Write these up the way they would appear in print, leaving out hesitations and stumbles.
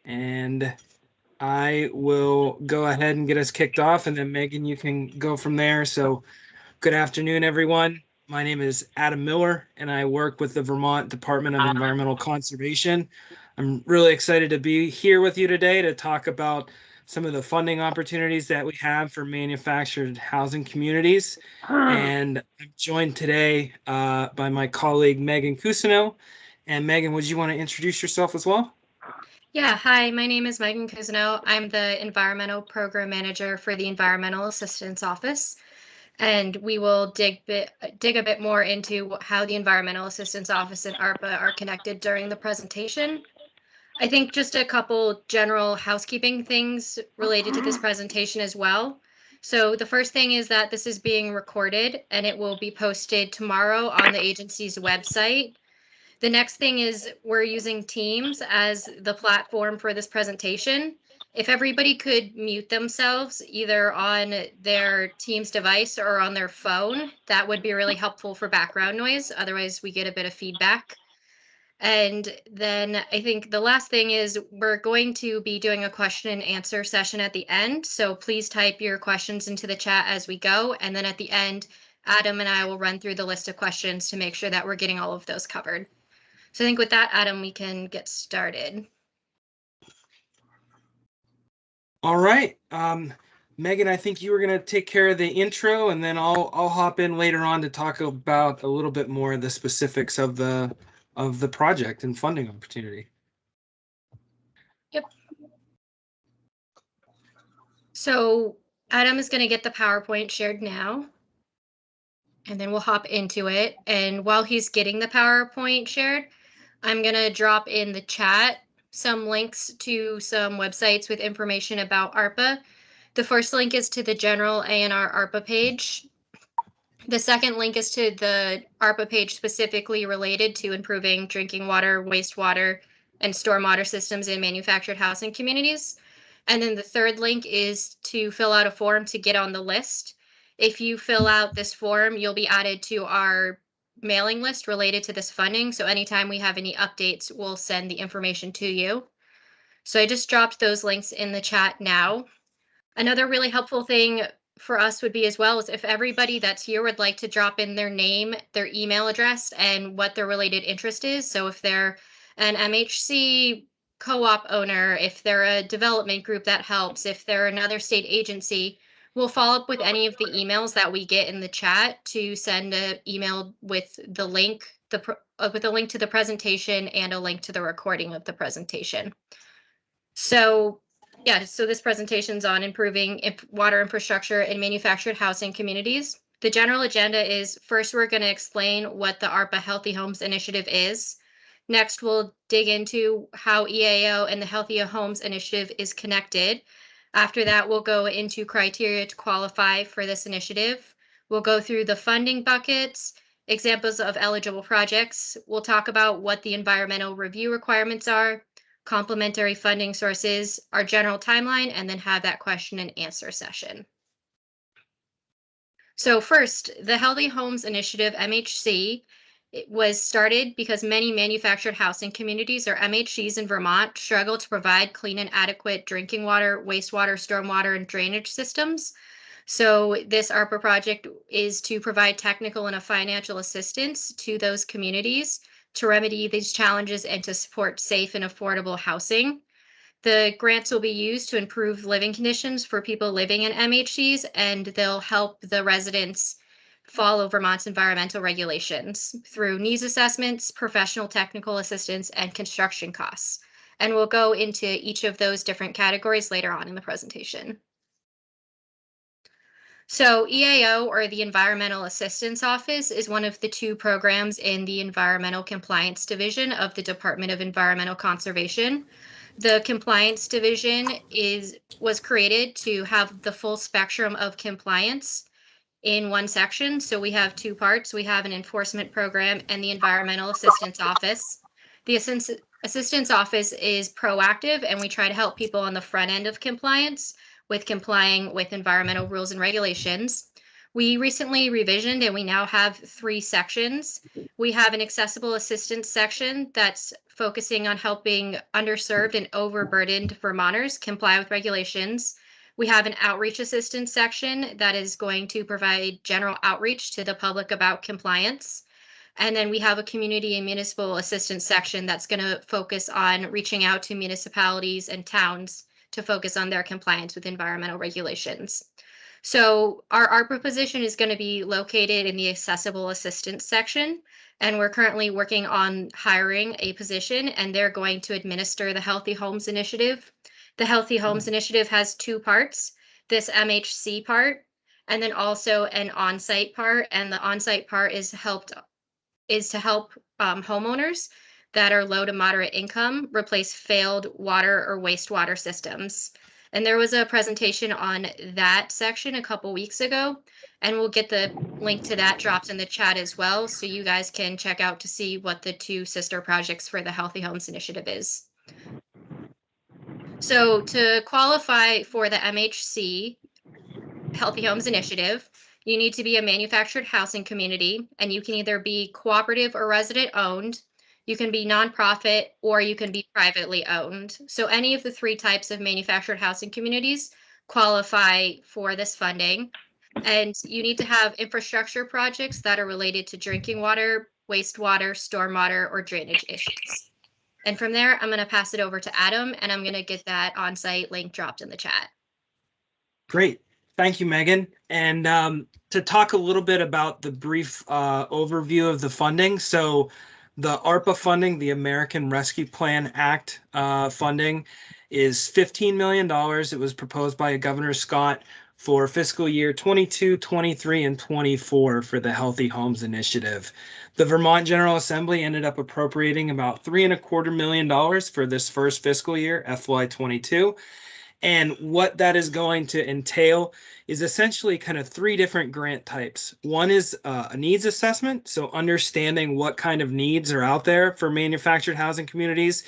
and I will go ahead and get us kicked off, and then Megan, you can go from there. So good afternoon, everyone. My name is Adam Miller, and I work with the Vermont Department of Environmental Conservation. I'm really excited to be here with you today to talk about some of the funding opportunities that we have for manufactured housing communities. And I'm joined today by my colleague, Megan Cousino. And Megan, would you want to introduce yourself as well? Yeah, hi, my name is Megan Cousino. I'm the Environmental Program Manager for the Environmental Assistance Office. And we will dig a bit more into how the Environmental Assistance Office and ARPA are connected during the presentation. I think just a couple general housekeeping things related to this presentation as well. So the first thing is that this is being recorded and it will be posted tomorrow on the agency's website. The next thing is we're using Teams as the platform for this presentation. If everybody could mute themselves either on their Teams device or on their phone, that would be really helpful for background noise. Otherwise, we get a bit of feedback. And then I think the last thing is we're going to be doing a question and answer session at the end. So please type your questions into the chat as we go. And then at the end, Adam and I will run through the list of questions to make sure that we're getting all of those covered. So I think with that, Adam, we can get started. All right. Megan, I think you were going to take care of the intro, and then I'll hop in later on to talk about a little bit more of the specifics of the project and funding opportunity. Yep. So Adam is going to get the PowerPoint shared now, and then we'll hop into it. And while he's getting the PowerPoint shared, I'm going to drop in the chat some links to some websites with information about ARPA. The first link is to the general ANR ARPA page. The second link is to the ARPA page specifically related to improving drinking water, wastewater, and stormwater systems in manufactured housing communities. And then the third link is to fill out a form to get on the list. If you fill out this form, you'll be added to our mailing list related to this funding. So anytime we have any updates, we'll send the information to you. So I just dropped those links in the chat now. Another really helpful thing for us would be as well is if everybody that's here would like to drop in their name, their email address, and what their related interest is. So if they're an MHC co-op owner, if they're a development group that helps, if they're another state agency, we'll follow up with any of the emails that we get in the chat to send an email with the link, with a link to the presentation and a link to the recording of the presentation. So yeah, so this presentation is on improving water infrastructure in manufactured housing communities. The general agenda is first, we're going to explain what the ARPA Healthy Homes Initiative is. Next, we'll dig into how EAO and the Healthy Homes Initiative is connected. After that, we'll go into criteria to qualify for this initiative. We'll go through the funding buckets, examples of eligible projects. We'll talk about what the environmental review requirements are, complementary funding sources, our general timeline, and then have that question and answer session. So first, the Healthy Homes Initiative, MHC, it was started because many manufactured housing communities, or MHCs in Vermont, struggle to provide clean and adequate drinking water, wastewater, stormwater, and drainage systems. So this ARPA project is to provide technical and financial assistance to those communities to remedy these challenges and to support safe and affordable housing. The grants will be used to improve living conditions for people living in MHCs, and they'll help the residents follow Vermont's environmental regulations through needs assessments, professional technical assistance, and construction costs. And we'll go into each of those different categories later on in the presentation. So EAO, or the Environmental Assistance Office, is one of the two programs in the Environmental Compliance Division of the Department of Environmental Conservation. The Compliance Division was created to have the full spectrum of compliance in one section. So we have two parts. We have an enforcement program and the Environmental Assistance Office. The Assistance Office is proactive, and we try to help people on the front end of compliance with complying with environmental rules and regulations. We recently revisioned and we now have 3 sections. We have an accessible assistance section that's focusing on helping underserved and overburdened Vermonters comply with regulations. We have an outreach assistance section that is going to provide general outreach to the public about compliance. And then we have a community and municipal assistance section that's going to focus on reaching out to municipalities and towns to focus on their compliance with environmental regulations. So our ARPA position is going to be located in the accessible assistance section. And we're currently working on hiring a position, and they're going to administer the Healthy Homes Initiative. The Healthy Homes Initiative has 2 parts, this MHC part, and then also an on-site part. And the on-site part is to help homeowners that are low to moderate income replace failed water or wastewater systems. And there was a presentation on that section a couple weeks ago, and we'll get the link to that dropped in the chat as well, so you guys can check out to see what the 2 sister projects for the Healthy Homes Initiative is. So to qualify for the MHC Healthy Homes Initiative, you need to be a manufactured housing community, and you can either be cooperative or resident owned. You can be nonprofit, or you can be privately owned. So any of the 3 types of manufactured housing communities qualify for this funding. And you need to have infrastructure projects that are related to drinking water, wastewater, stormwater, or drainage issues. And from there, I'm going to pass it over to Adam, and I'm going to get that on-site link dropped in the chat. Great. Thank you, Megan. And to talk a little bit about the brief overview of the funding. So the ARPA funding, the American Rescue Plan Act funding, is $15 million. It was proposed by Governor Scott for fiscal year 22, 23, and 24 for the Healthy Homes Initiative. The Vermont General Assembly ended up appropriating about $3.25 million for this first fiscal year, FY22. And what that is going to entail is essentially kind of 3 different grant types. One is a needs assessment, so understanding what kind of needs are out there for manufactured housing communities.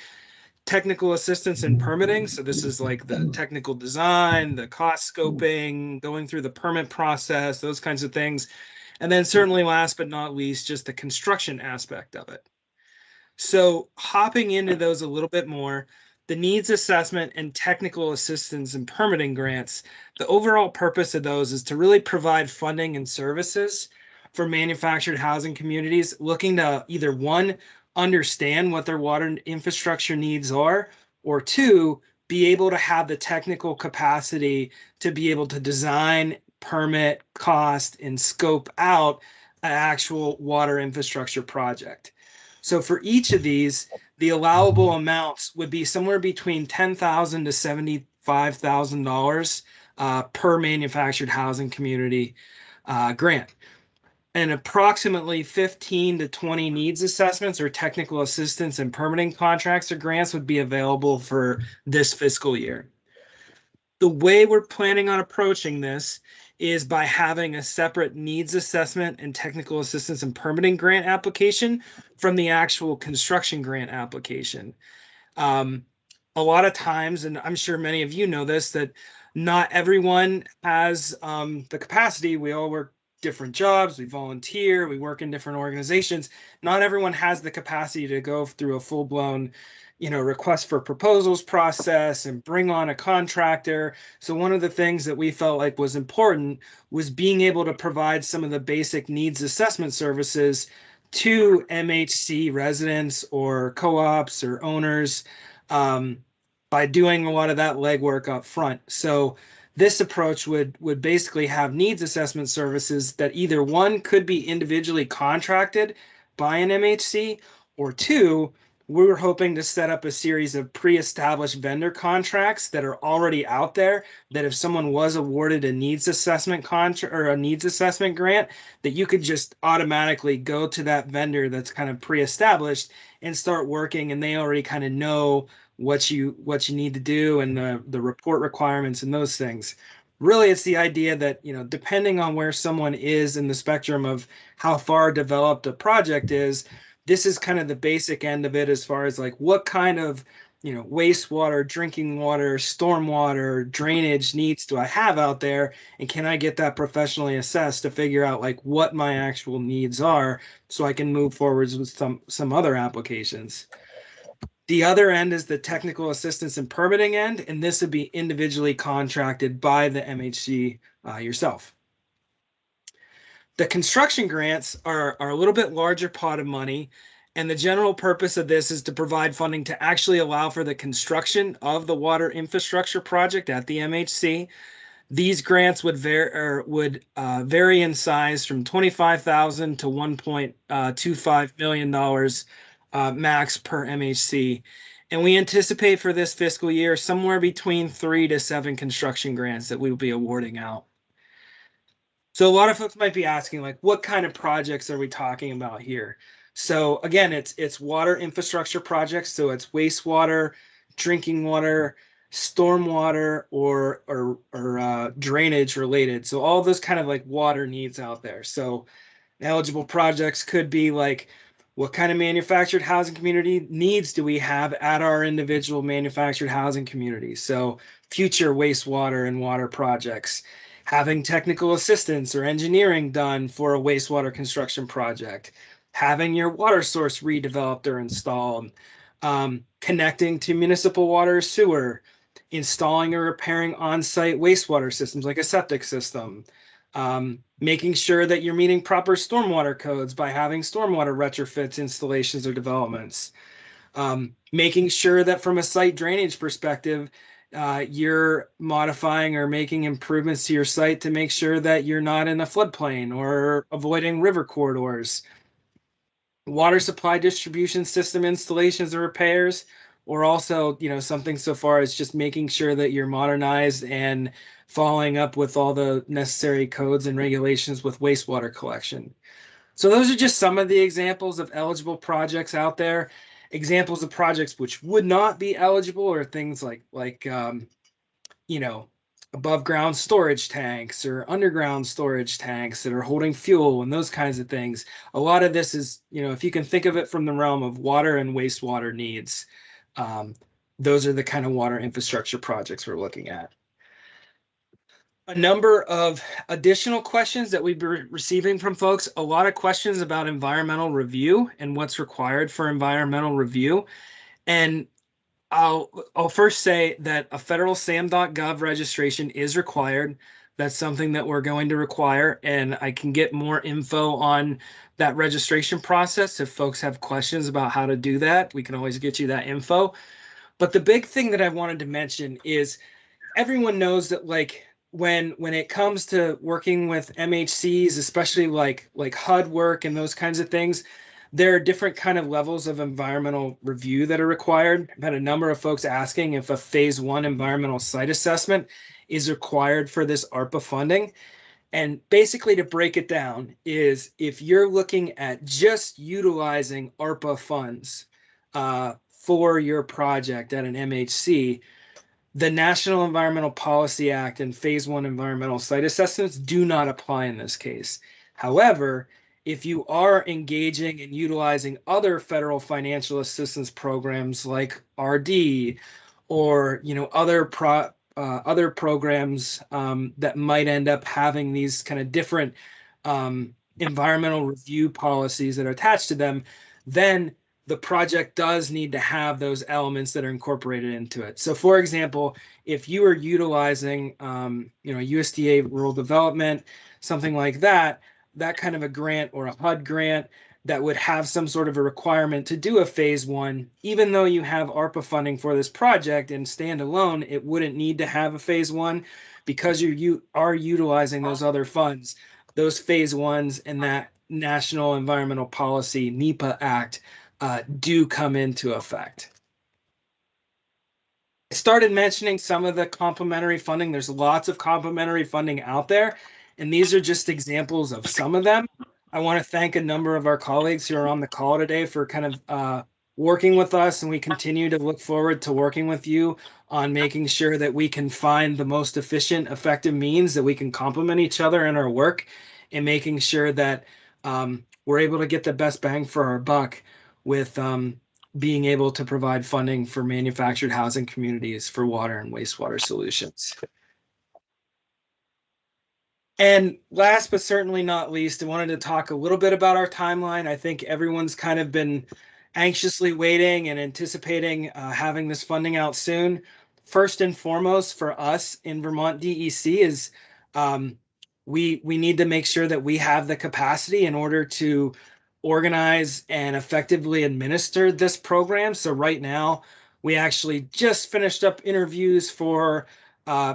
Technical assistance in permitting, so this is like the technical design, the cost scoping, going through the permit process, those kinds of things. And then certainly last but not least, just the construction aspect of it. So hopping into those a little bit more, the needs assessment and technical assistance and permitting grants, the overall purpose of those is to really provide funding and services for manufactured housing communities looking to either 1, understand what their water infrastructure needs are, or 2, be able to have the technical capacity to be able to design, permit, cost, and scope out an actual water infrastructure project. So for each of these, the allowable amounts would be somewhere between $10,000 to $75,000 per manufactured housing community grant. And approximately 15 to 20 needs assessments or technical assistance and permitting contracts or grants would be available for this fiscal year. The way we're planning on approaching this is by having a separate needs assessment and technical assistance and permitting grant application from the actual construction grant application. A lot of times, and I'm sure many of you know this, that not everyone has the capacity. We all work different jobs, we volunteer, we work in different organizations. Not everyone has the capacity to go through a full-blown request for proposals process and bring on a contractor. So one of the things that we felt like was important was being able to provide some of the basic needs assessment services to MHC residents or co-ops or owners by doing a lot of that legwork up front. So this approach would basically have needs assessment services that either 1, could be individually contracted by an MHC, or 2, we were hoping to set up a series of pre-established vendor contracts that are already out there, that if someone was awarded a needs assessment contract or a needs assessment grant, that you could just automatically go to that vendor that's kind of pre-established and start working, and they already kind of know what you need to do and the report requirements and those things. Really, it's the idea that, depending on where someone is in the spectrum of how far developed a project is, this is kind of the basic end of it as far as like what kind of wastewater, drinking water, stormwater, drainage needs do I have out there? And can I get that professionally assessed to figure out like what my actual needs are so I can move forwards with some other applications? The other end is the technical assistance and permitting end, and this would be individually contracted by the MHC yourself. The construction grants are a little bit larger pot of money, and the general purpose of this is to provide funding to actually allow for the construction of the water infrastructure project at the MHC. These grants would vary in size from $25,000 to $1.25 million max per MHC. And we anticipate for this fiscal year somewhere between 3 to 7 construction grants that we will be awarding out. So a lot of folks might be asking, like, what kind of projects are we talking about here? So again, it's water infrastructure projects. So it's wastewater, drinking water, stormwater, or drainage related. So all those kind of like water needs out there. So eligible projects could be like, what kind of manufactured housing community needs do we have at our individual manufactured housing communities? So future wastewater and water projects, having technical assistance or engineering done for a wastewater construction project, having your water source redeveloped or installed, connecting to municipal water or sewer, installing or repairing on-site wastewater systems like a septic system, making sure that you're meeting proper stormwater codes by having stormwater retrofits, installations, or developments. Making sure that from a site drainage perspective, you're modifying or making improvements to your site to make sure that you're not in a floodplain or avoiding river corridors. Water supply distribution system installations or repairs, or also, something so far as just making sure that you're modernized and following up with all the necessary codes and regulations with wastewater collection. So those are just some of the examples of eligible projects out there. Examples of projects which would not be eligible are things like above ground storage tanks or underground storage tanks that are holding fuel and those kinds of things. A lot of this is, if you can think of it from the realm of water and wastewater needs, those are the kind of water infrastructure projects we're looking at. A number of additional questions that we've been receiving from folks, a lot of questions about environmental review and what's required for environmental review. And I'll first say that a federal SAM.gov registration is required. That's something that we're going to require, and I can get more info on that registration process. If folks have questions about how to do that, we can always get you that info. But the big thing that I wanted to mention is everyone knows that like when it comes to working with MHCs, especially like HUD work and those kinds of things, there are different kind of levels of environmental review that are required. I've had a number of folks asking if a phase 1 environmental site assessment is required for this ARPA funding. And basically, to break it down, is if you're looking at just utilizing ARPA funds for your project at an MHC, the National Environmental Policy Act and Phase 1 environmental site assessments do not apply in this case. However, if you are engaging and utilizing other federal financial assistance programs like RD or other programs that might end up having these kind of different environmental review policies that are attached to them, then the project does need to have those elements that are incorporated into it. So for example, if you are utilizing USDA rural development, something like that, that kind of a grant or a HUD grant that would have some sort of a requirement to do a phase 1, even though you have ARPA funding for this project and standalone, it wouldn't need to have a phase 1 because you are utilizing those other funds. Those phase 1s and that National Environmental Policy NEPA Act do come into effect. I started mentioning some of the complementary funding. There's lots of complementary funding out there, and these are just examples of some of them. I want to thank a number of our colleagues who are on the call today for kind of working with us, and we continue to look forward to working with you on making sure that we can find the most efficient, effective means that we can complement each other in our work and making sure that we're able to get the best bang for our buck with being able to provide funding for manufactured housing communities for water and wastewater solutions. And last but certainly not least, I wanted to talk a little bit about our timeline. I think everyone's kind of been anxiously waiting and anticipating having this funding out soon. First and foremost for us in Vermont DEC is we need to make sure that we have the capacity in order to organize and effectively administer this program. So right now, we actually just finished up interviews for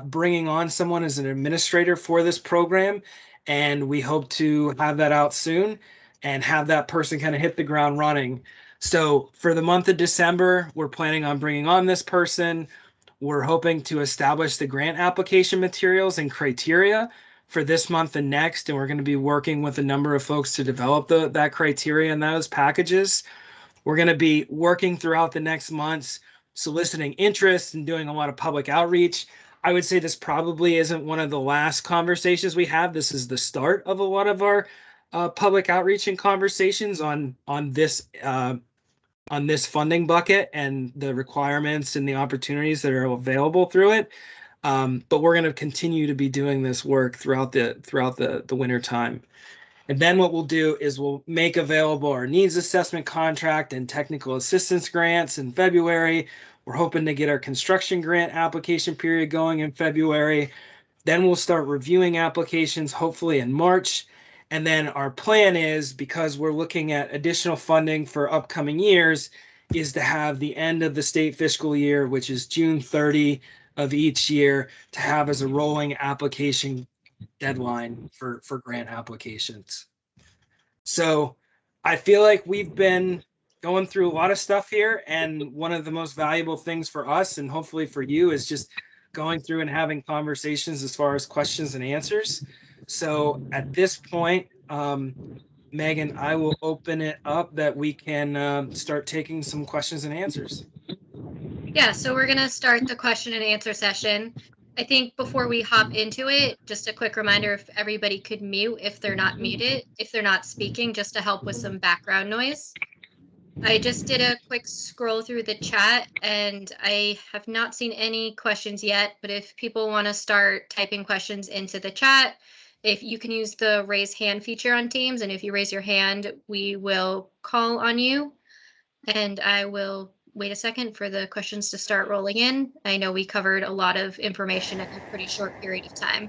bringing on someone as an administrator for this program, and we hope to have that out soon and have that person kind of hit the ground running. So for the month of December, we're planning on bringing on this person. We're hoping to establish the grant application materials and criteria for this month and next, and we're going to be working with a number of folks to develop that criteria and those packages. We're going to be working throughout the next months, soliciting interest and doing a lot of public outreach. I would say this probably isn't one of the last conversations we have. This is the start of a lot of our public outreach and conversations on this funding bucket and the requirements and the opportunities that are available through it. But we're going to continue to be doing this work throughout the winter time. And then what we'll do is we'll make available our needs assessment contract and technical assistance grants in February. We're hoping to get our construction grant application period going in February. Then we'll start reviewing applications, hopefully in March. And then our plan is, because we're looking at additional funding for upcoming years, is to have the end of the state fiscal year, which is June 30 of each year, to have as a rolling application deadline for grant applications. So I feel like we've been going through a lot of stuff here, and one of the most valuable things for us and hopefully for you is just going through and having conversations as far as questions and answers. So at this point, Megan, I will open it up that we can start taking some questions and answers. Yeah, so we're going to start the question and answer session. I think before we hop into it, just a quick reminder, if everybody could mute if they're not muted, if they're not speaking, just to help with some background noise. I just did a quick scroll through the chat and I have not seen any questions yet, but if people want to start typing questions into the chat, if you can use the raise hand feature on Teams, and if you raise your hand, we will call on you, and I will wait a second for the questions to start rolling in. I know we covered a lot of information in a pretty short period of time.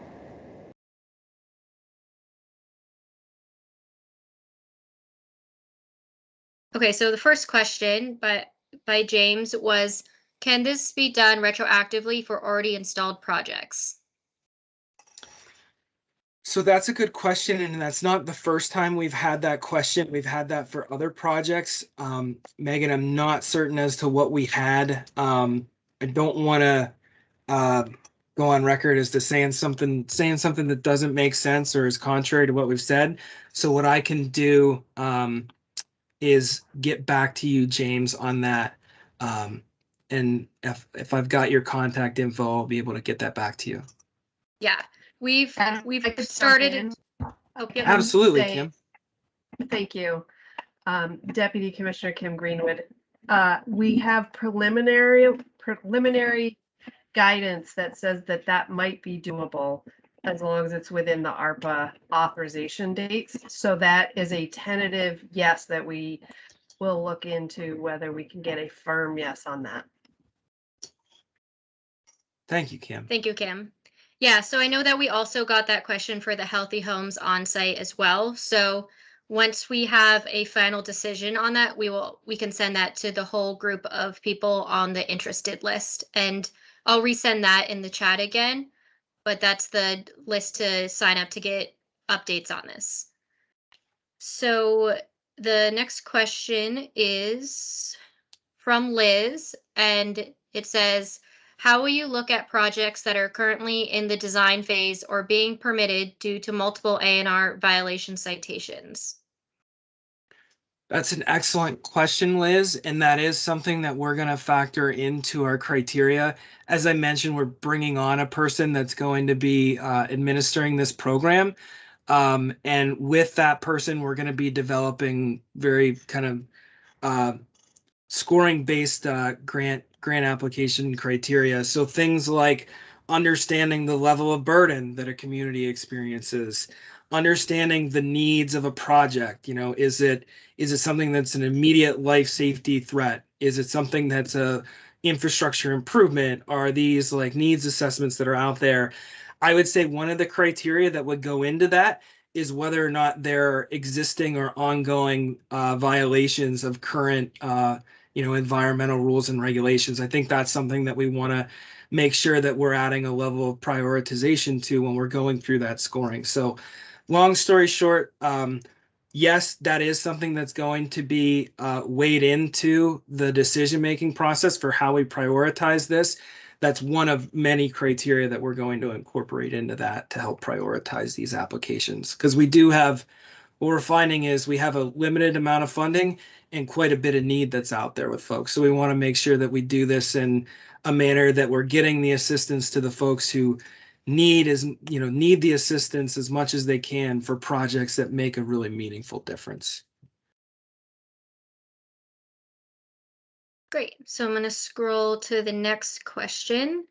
Okay, so the first question by James was, can this be done retroactively for already installed projects? So that's a good question, and that's not the first time we've had that question. We've had that for other projects. Megan, I'm not certain as to what we had. I don't want to go on record as to saying something that doesn't make sense or is contrary to what we've said. So what I can do is get back to you, James, on that. And if I've got your contact info, I'll be able to get that back to you. Yeah, we've started. Okay. Absolutely, Kim. Thank you. Deputy Commissioner Kim Greenwood. We have preliminary guidance that says that might be doable as long as it's within the ARPA authorization dates. So that is a tentative yes that we will look into whether we can get a firm yes on that. Thank you, Kim. Thank you, Kim. Yeah, so I know that we also got that question for the Healthy Homes on-site as well. So once we have a final decision on that, we can send that to the whole group of people on the interested list. And I'll resend that in the chat again, but that's the list to sign up to get updates on this. So the next question is from Liz, and it says, how will you look at projects that are currently in the design phase or being permitted due to multiple ANR violation citations? That's an excellent question, Liz, and that is something that we're going to factor into our criteria. As I mentioned, we're bringing on a person that's going to be administering this program. And with that person, we're going to be developing very kind of scoring based grant application criteria. So things like understanding the level of burden that a community experiences, understanding the needs of a project. You know, is it something that's an immediate life safety threat? Is it something that's a infrastructure improvement? Are these like needs assessments that are out there? I would say one of the criteria that would go into that is whether or not there are existing or ongoing violations of current environmental rules and regulations. I think that's something that we want to make sure that we're adding a level of prioritization to when we're going through that scoring. So long story short, yes, that is something that's going to be weighed into the decision-making process for how we prioritize this. That's one of many criteria that we're going to incorporate into that to help prioritize these applications. Because we do have, what we're finding is we have a limited amount of funding and quite a bit of need that's out there with folks. So we want to make sure that we do this in a manner that we're getting the assistance to the folks who need the assistance as much as they can for projects that make a really meaningful difference. Great. So I'm going to scroll to the next question.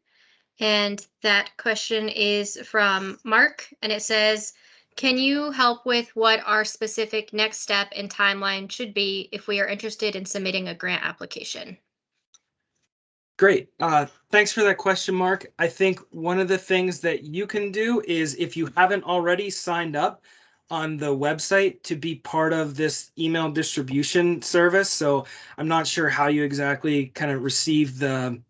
And that question is from Mark, and it says, can you help with what our specific next step and timeline should be if we are interested in submitting a grant application? Great. Thanks for that question, Mark. I think one of the things that you can do is if you haven't already signed up on the website to be part of this email distribution service. So I'm not sure how you exactly kind of receive the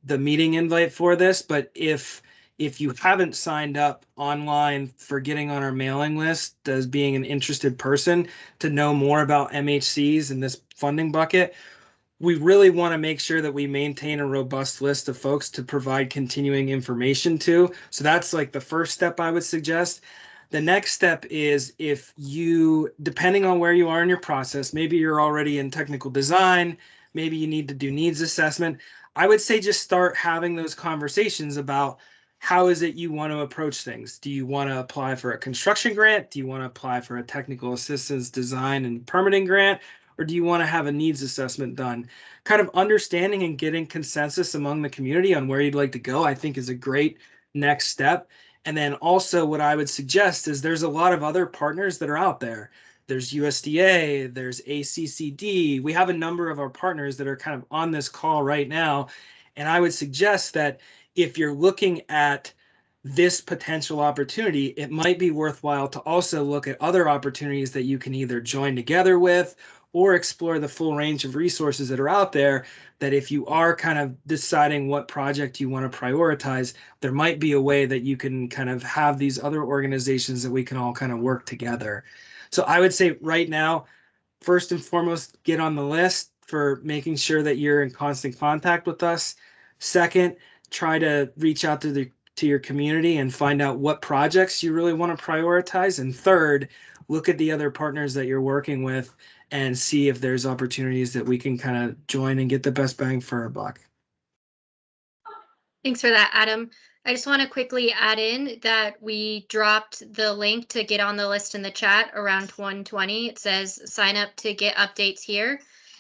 meeting invite for this, but if you haven't signed up online for getting on our mailing list as being an interested person to know more about MHCs and this funding bucket, we really want to make sure that we maintain a robust list of folks to provide continuing information to. So that's like the first step I would suggest. The next step is if you, depending on where you are in your process, maybe you're already in technical design, maybe you need to do needs assessment. I would say just start having those conversations about how is it you want to approach things. Do you want to apply for a construction grant? Do you want to apply for a technical assistance design and permitting grant? Or do you want to have a needs assessment done? Kind of understanding and getting consensus among the community on where you'd like to go, I think is a great next step. And then also what I would suggest is there's a lot of other partners that are out there. There's USDA, there's ACCD. We have a number of our partners that are kind of on this call right now. And I would suggest that if you're looking at this potential opportunity, it might be worthwhile to also look at other opportunities that you can either join together with or explore the full range of resources that are out there, that if you are kind of deciding what project you want to prioritize, there might be a way that you can kind of have these other organizations that we can all kind of work together. So I would say right now, first and foremost, get on the list for making sure that you're in constant contact with us. Second, try to reach out to your community and find out what projects you really want to prioritize. And third, look at the other partners that you're working with and see if there's opportunities that we can kind of join and get the best bang for our buck. Thanks for that, Adam. I just want to quickly add in that we dropped the link to get on the list in the chat around 1:20. It says sign up to get updates here.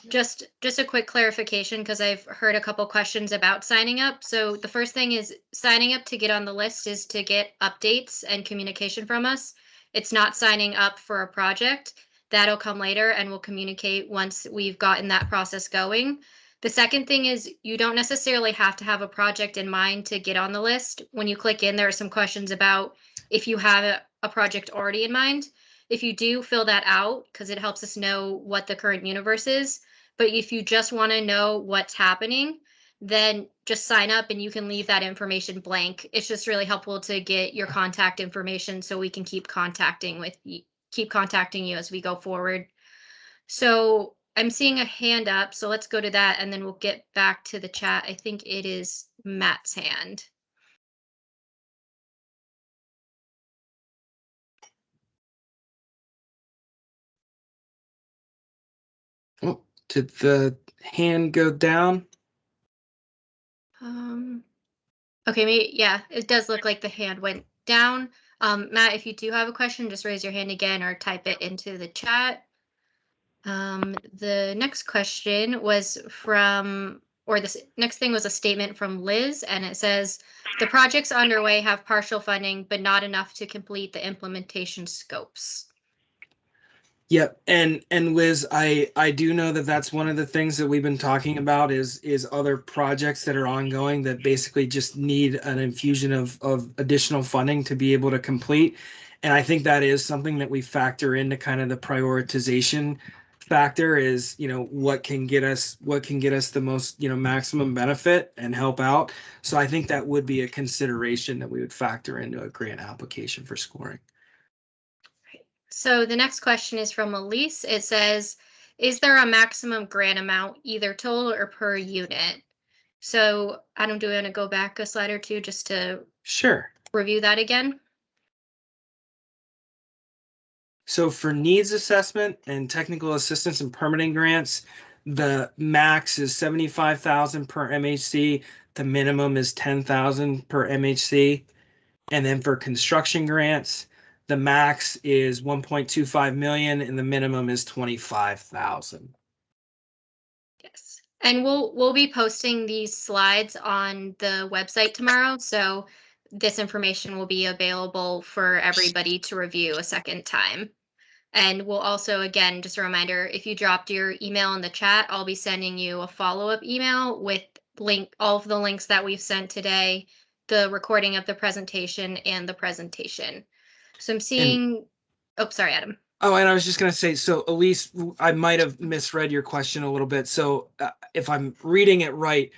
Just a quick clarification, because I've heard a couple questions about signing up. So the first thing is signing up to get on the list is to get updates and communication from us. It's not signing up for a project. That'll come later, and we'll communicate once we've gotten that process going. The second thing is you don't necessarily have to have a project in mind to get on the list. When you click in, there are some questions about if you have a project already in mind. If you do, fill that out because it helps us know what the current universe is. But if you just want to know what's happening, then just sign up and you can leave that information blank. It's just really helpful to get your contact information so we can keep contacting you as we go forward. So I'm seeing a hand up, so let's go to that and then we'll get back to the chat. I think it is Matt's hand. Oh, did the hand go down? Okay, yeah, it does look like the hand went down. Matt, if you do have a question, just raise your hand again or type it into the chat. The next question was from, or this next thing was a statement from Liz, and it says, the projects underway have partial funding, but not enough to complete the implementation scopes. Yep, and Liz, I do know that that's one of the things that we've been talking about is other projects that are ongoing that basically just need an infusion of additional funding to be able to complete. And I think that is something that we factor into kind of the prioritization factor is, what can get us the most, maximum benefit and help out. So I think that would be a consideration that we would factor into a grant application for scoring. So the next question is from Elise. It says, is there a maximum grant amount, either total or per unit? So Adam, do we want to go back a slide or two just to Sure. review that again? So for needs assessment and technical assistance and permitting grants, the max is 75,000 per MHC. The minimum is 10,000 per MHC. And then for construction grants, the max is 1.25 million and the minimum is 25,000. Yes. And we'll be posting these slides on the website tomorrow. So this information will be available for everybody to review a second time. And we'll also, again, just a reminder, if you dropped your email in the chat, I'll be sending you a follow-up email with all of the links that we've sent today, the recording of the presentation and the presentation. So I'm seeing, oh, sorry, Adam. Oh, and I was just going to say, so Elise, I might have misread your question a little bit. So if I'm reading it right,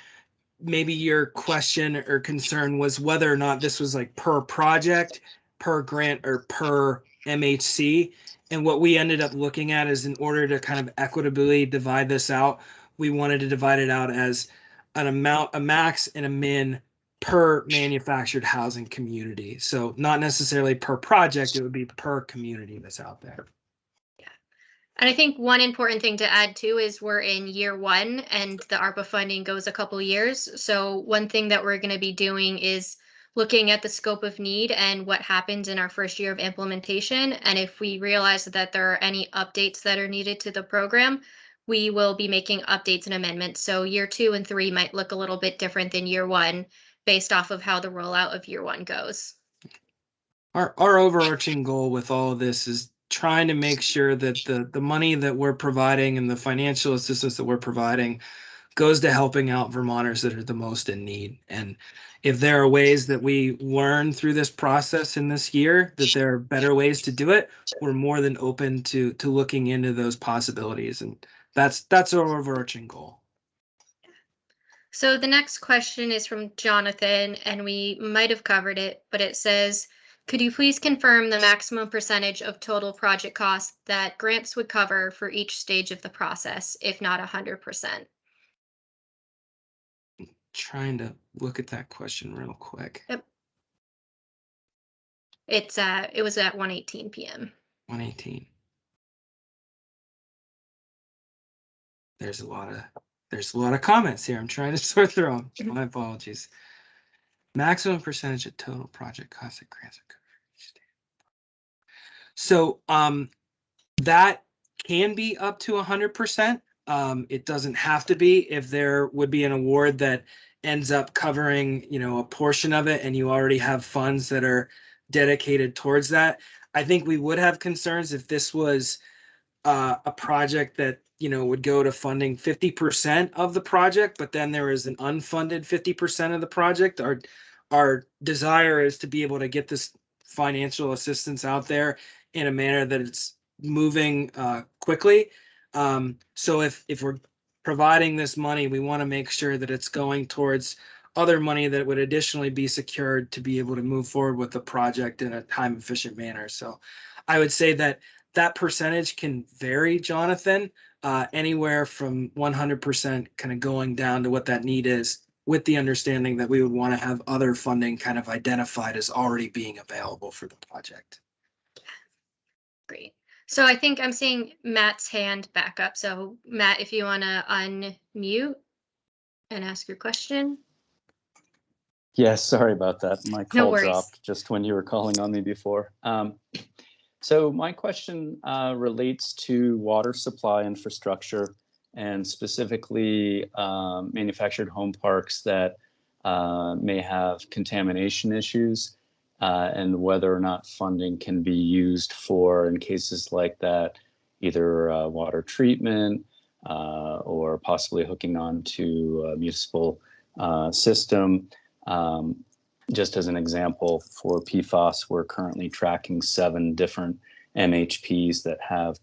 maybe your question or concern was whether or not this was like per project, per grant, or per MHC. And what we ended up looking at is in order to kind of equitably divide this out, we wanted to divide it out as an amount, a max and a min per manufactured housing community. So not necessarily per project, it would be per community that's out there. And I think one important thing to add too is we're in year one and the ARPA funding goes a couple years. So one thing that we're going to be doing is looking at the scope of need and what happens in our first year of implementation. And if we realize that there are any updates that are needed to the program, we will be making updates and amendments. So year 2 and 3 might look a little bit different than year 1 based off of how the rollout of year 1 goes. Our overarching goal with all of this is trying to make sure that the money that we're providing and the financial assistance that we're providing goes to helping out Vermonters that are the most in need. And if there are ways that we learn through this process in this year that there are better ways to do it, we're more than open to looking into those possibilities. And that's our overarching goal. So the next question is from Jonathan, and we might have covered it, but it says, could you please confirm the maximum percentage of total project costs that grants would cover for each stage of the process, if not 100%? Trying to look at that question real quick. Yep. It was at 1:18 p.m. 1:18. There's a lot of comments here. I'm trying to sort through them. My apologies. Maximum percentage of total project costs that grants are covered. So that can be up to 100%. It doesn't have to be. If there would be an award that ends up covering, a portion of it, and you already have funds that are dedicated towards that. I think we would have concerns if this was a project that would go to funding 50% of the project, but then there is an unfunded 50% of the project. Our desire is to be able to get this financial assistance out there in a manner that it's moving quickly. So if we're providing this money, we want to make sure that it's going towards other money that would additionally be secured to be able to move forward with the project in a time efficient manner. So I would say that percentage can vary, Jonathan, anywhere from 100% kind of going down to what that need is, with the understanding that we would want to have other funding kind of identified as already being available for the project. Great. So I think I'm seeing Matt's hand back up. So Matt, if you want to unmute and ask your question. Yes, sorry about that. My call worries. dropped just when you were calling on me before. So my question relates to water supply infrastructure and specifically manufactured home parks that may have contamination issues and whether or not funding can be used for, in cases like that, either water treatment or possibly hooking on to a municipal system. Just as an example, for PFAS, we're currently tracking 7 different MHPs that have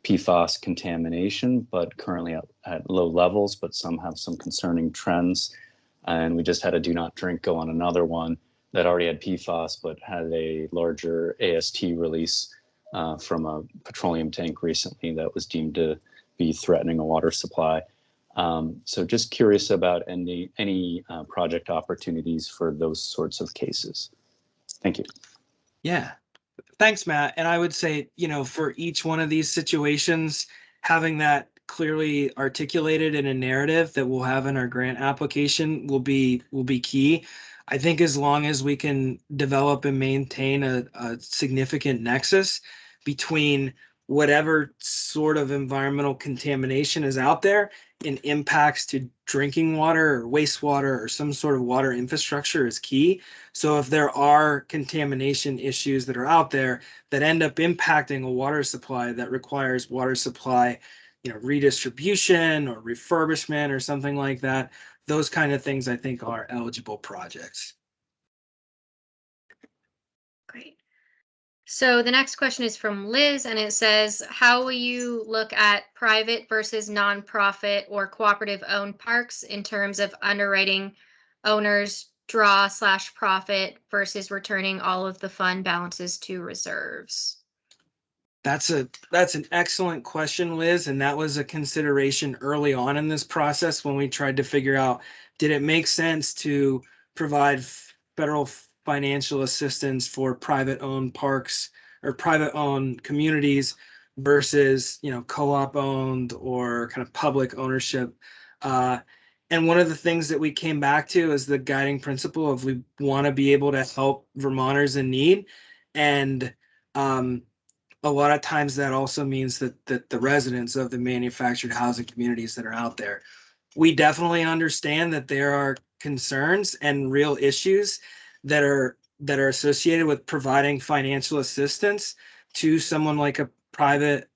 PFAS contamination, but currently at low levels, but some have some concerning trends. And we just had a do not drink go on another one that already had PFAS, but had a larger AST release from a petroleum tank recently that was deemed to be threatening a water supply. So just curious about any project opportunities for those sorts of cases. Thank you. Yeah. Thanks, Matt. And I would say, for each one of these situations, having that clearly articulated in a narrative that we'll have in our grant application will be key. I think as long as we can develop and maintain a significant nexus between whatever sort of environmental contamination is out there and impacts to drinking water or wastewater or some sort of water infrastructure is key. So if there are contamination issues that are out there that end up impacting a water supply that requires water supply, redistribution or refurbishment or something like that, those kind of things I think are eligible projects. Great. So the next question is from Liz, and it says, how will you look at private versus nonprofit or cooperative owned parks in terms of underwriting owners draw/profit versus returning all of the fund balances to reserves? That's an excellent question, Liz, and that was a consideration early on in this process when we tried to figure out, did it make sense to provide federal financial assistance for private owned parks or private owned communities versus co-op owned or kind of public ownership. And one of the things that we came back to is the guiding principle of we want to be able to help Vermonters in need. And a lot of times that also means that the residents of the manufactured housing communities that are out there, we definitely understand that there are concerns and real issues that are associated with providing financial assistance to someone like a private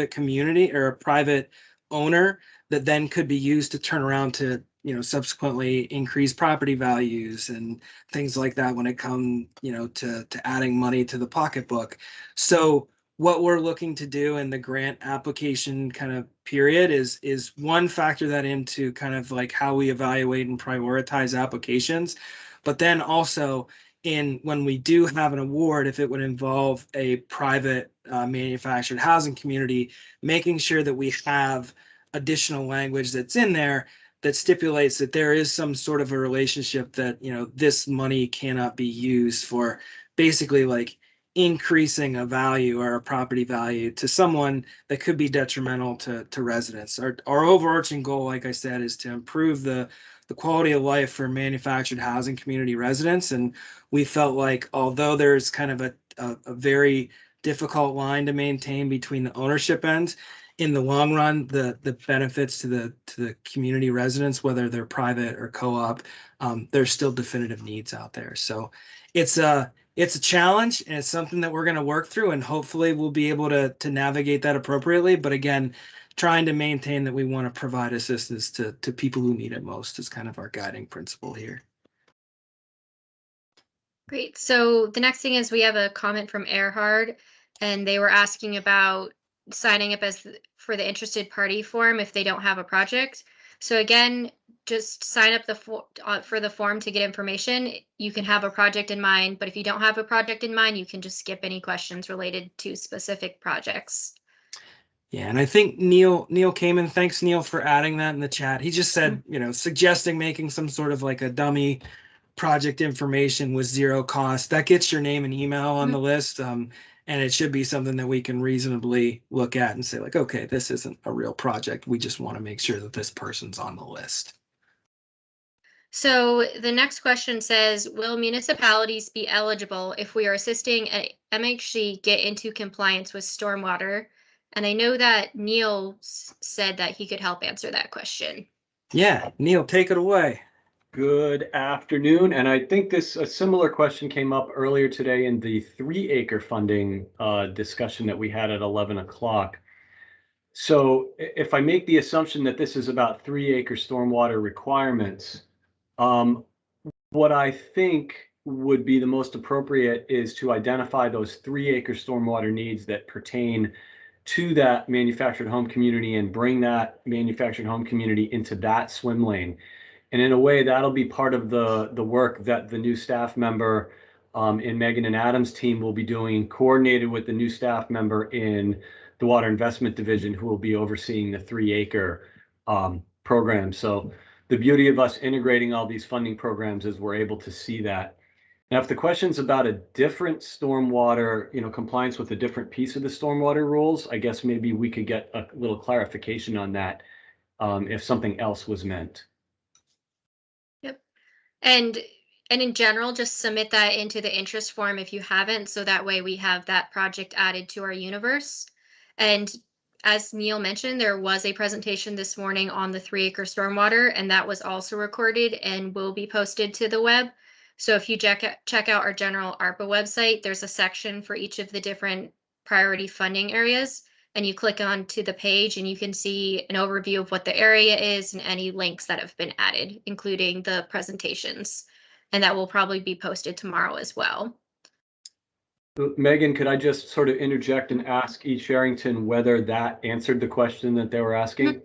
community or a private owner that then could be used to turn around to subsequently increase property values and things like that when it comes to adding money to the pocketbook. So what we're looking to do in the grant application kind of period is one, factor that into kind of like how we evaluate and prioritize applications, but then also when we do have an award, if it would involve a private manufactured housing community, making sure that we have additional language that's in there that stipulates that there is some sort of a relationship that this money cannot be used for basically like increasing a value or a property value to someone that could be detrimental to residents. Our overarching goal, like I said, is to improve the quality of life for manufactured housing community residents. And we felt like although there's kind of a very difficult line to maintain between the ownership ends, in the long run, the benefits to the community residents, whether they're private or co-op, there's still definitive needs out there. So it's a challenge, and it's something that we're going to work through, and hopefully we'll be able to navigate that appropriately. But again, trying to maintain that we want to provide assistance to people who need it most is kind of our guiding principle here. Great. So the next thing is we have a comment from Erhard, and they were asking about signing up for the interested party form if they don't have a project. So again, just sign up for the form to get information. You can have a project in mind, but if you don't have a project in mind, you can just skip any questions related to specific projects. Yeah, and I think Neil came in. Thanks, Neil, for adding that in the chat. He just said, suggesting making some sort of like a dummy project information with zero cost. That gets your name and email on the list. And it should be something that we can reasonably look at and say like, okay, this isn't a real project. We just want to make sure that this person's on the list. So the next question says, will municipalities be eligible if we are assisting a MHC get into compliance with stormwater? And I know that Neil said that he could help answer that question. Yeah, Neil, take it away. Good afternoon, and I think a similar question came up earlier today in the 3-acre funding discussion that we had at 11 o'clock. So if I make the assumption that this is about 3-acre stormwater requirements, what I think would be the most appropriate is to identify those 3-acre stormwater needs that pertain to that manufactured home community and bring that manufactured home community into that swim lane. And in a way, that'll be part of the work that the new staff member in Megan and Adam's team will be doing, coordinated with the new staff member in the Water Investment Division, who will be overseeing the 3-acre program. So the beauty of us integrating all these funding programs is we're able to see that. Now, if the question's about a different stormwater, compliance with a different piece of the stormwater rules, I guess maybe we could get a little clarification on that if something else was meant. Yep. And in general, just submit that into the interest form if you haven't, so that way we have that project added to our universe. And as Neil mentioned, there was a presentation this morning on the 3-acre stormwater, and that was also recorded and will be posted to the web. So if you check out our general ARPA website, there's a section for each of the different priority funding areas, and you click onto the page and you can see an overview of what the area is and any links that have been added, including the presentations. And that will probably be posted tomorrow as well. Megan, could I just sort of interject and ask E. Sherrington whether that answered the question that they were asking?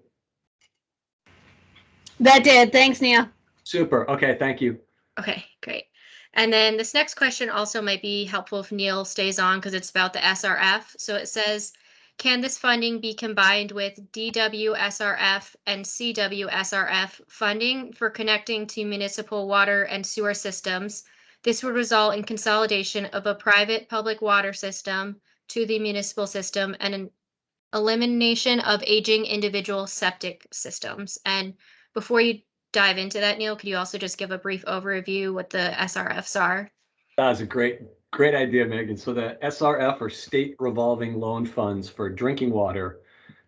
That did. Thanks, Neil. Super. Okay, thank you. Okay, great. And then this next question also might be helpful if Neil stays on because it's about the SRF. So it says, can this funding be combined with DWSRF and CWSRF funding for connecting to municipal water and sewer systems? This would result in consolidation of a private public water system to the municipal system and an elimination of aging individual septic systems. And before you dive into that, Neil, could you also just give a brief overview what the SRFs are? That's a great idea, Megan. So the SRF, or State Revolving Loan Funds for drinking water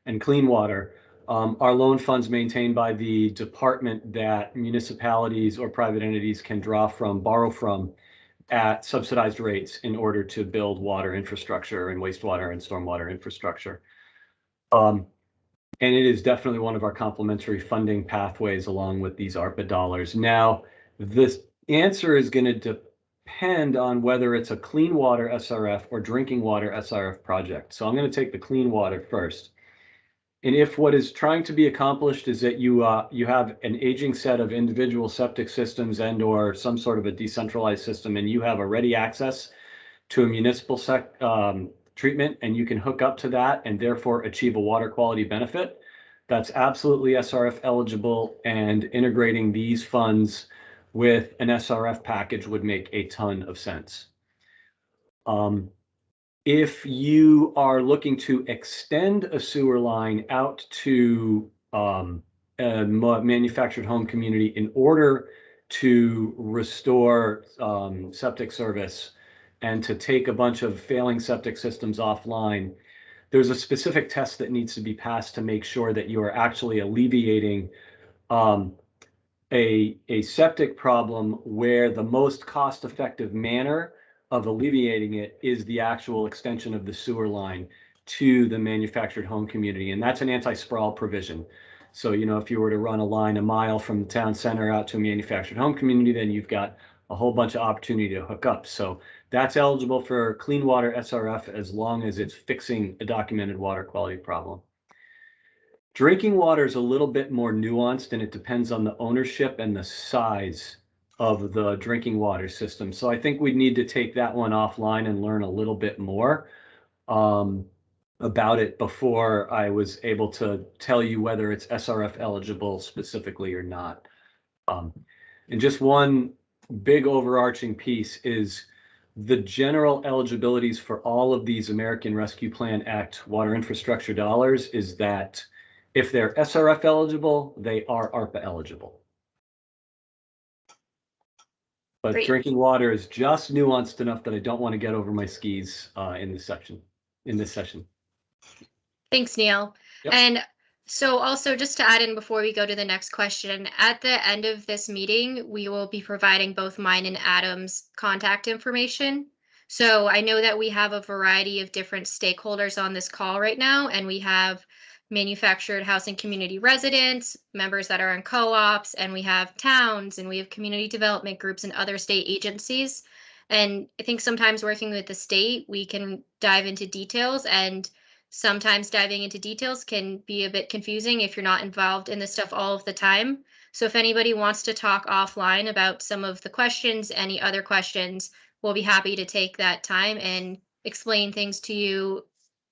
and clean water, are loan funds maintained by the department that municipalities or private entities can borrow from at subsidized rates in order to build water infrastructure and wastewater and stormwater infrastructure. And it is definitely one of our complementary funding pathways along with these ARPA dollars. Now, this answer is going to depend on whether it's a clean water SRF or drinking water SRF project. So I'm going to take the clean water first. And if what is trying to be accomplished is that you have an aging set of individual septic systems and or some sort of a decentralized system, and you have a ready access to a municipal treatment, and you can hook up to that and therefore achieve a water quality benefit, that's absolutely SRF eligible, and integrating these funds with an SRF package would make a ton of sense. If you are looking to extend a sewer line out to a manufactured home community in order to restore septic service and to take a bunch of failing septic systems offline, there's a specific test that needs to be passed to make sure that you are actually alleviating a septic problem where the most cost-effective manner of alleviating it is the actual extension of the sewer line to the manufactured home community. And that's an anti-sprawl provision. So, if you were to run a line a mile from the town center out to a manufactured home community, then you've got a whole bunch of opportunity to hook up. So that's eligible for clean water SRF as long as it's fixing a documented water quality problem. Drinking water is a little bit more nuanced, and it depends on the ownership and the size of the drinking water system. So I think we'd need to take that one offline and learn a little bit more about it before I was able to tell you whether it's SRF eligible specifically or not. And just one big overarching piece is the general eligibilities for all of these American Rescue Plan Act water infrastructure dollars is that if they're SRF eligible, they are ARPA eligible. But Great. drinking water is just nuanced enough that I don't want to get over my skis in this session. Thanks, Neil. Yep. And so also just to add in before we go to the next question, at the end of this meeting, we will be providing both mine and Adam's contact information. So I know that we have a variety of different stakeholders on this call right now, and we have manufactured housing community residents, members that are in co-ops, and we have towns, and we have community development groups and other state agencies. And I think sometimes working with the state, we can dive into details, and sometimes diving into details can be a bit confusing if you're not involved in this stuff all of the time. So if anybody wants to talk offline about some of the questions, any other questions, we'll be happy to take that time and explain things to you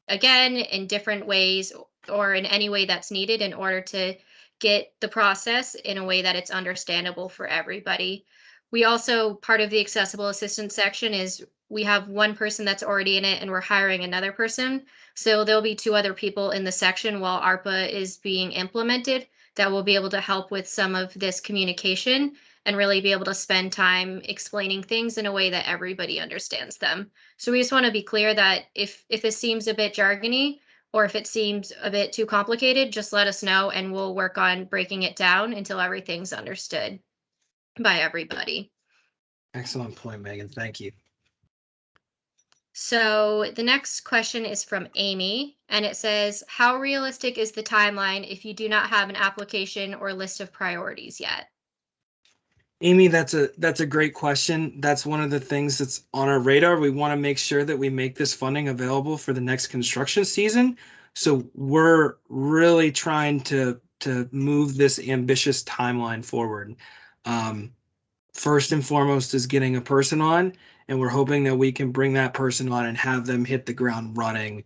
again in different ways or in any way that's needed in order to get the process in a way that it's understandable for everybody. We also, part of the accessible assistance section is we have one person that's already in it and we're hiring another person. So there'll be 2 other people in the section while ARPA is being implemented that will be able to help with some of this communication and really be able to spend time explaining things in a way that everybody understands them. So we just want to be clear that if this seems a bit jargony or if it seems a bit too complicated, just let us know and we'll work on breaking it down until everything's understood by everybody. Excellent point, Megan. Thank you. So the next question is from Amy, and it says, how realistic is the timeline if you do not have an application or list of priorities yet? Amy, that's a great question. That's one of the things that's on our radar. We want to make sure that we make this funding available for the next construction season. So we're really trying to move this ambitious timeline forward. First and foremost is getting a person on, and we're hoping that we can bring that person on and have them hit the ground running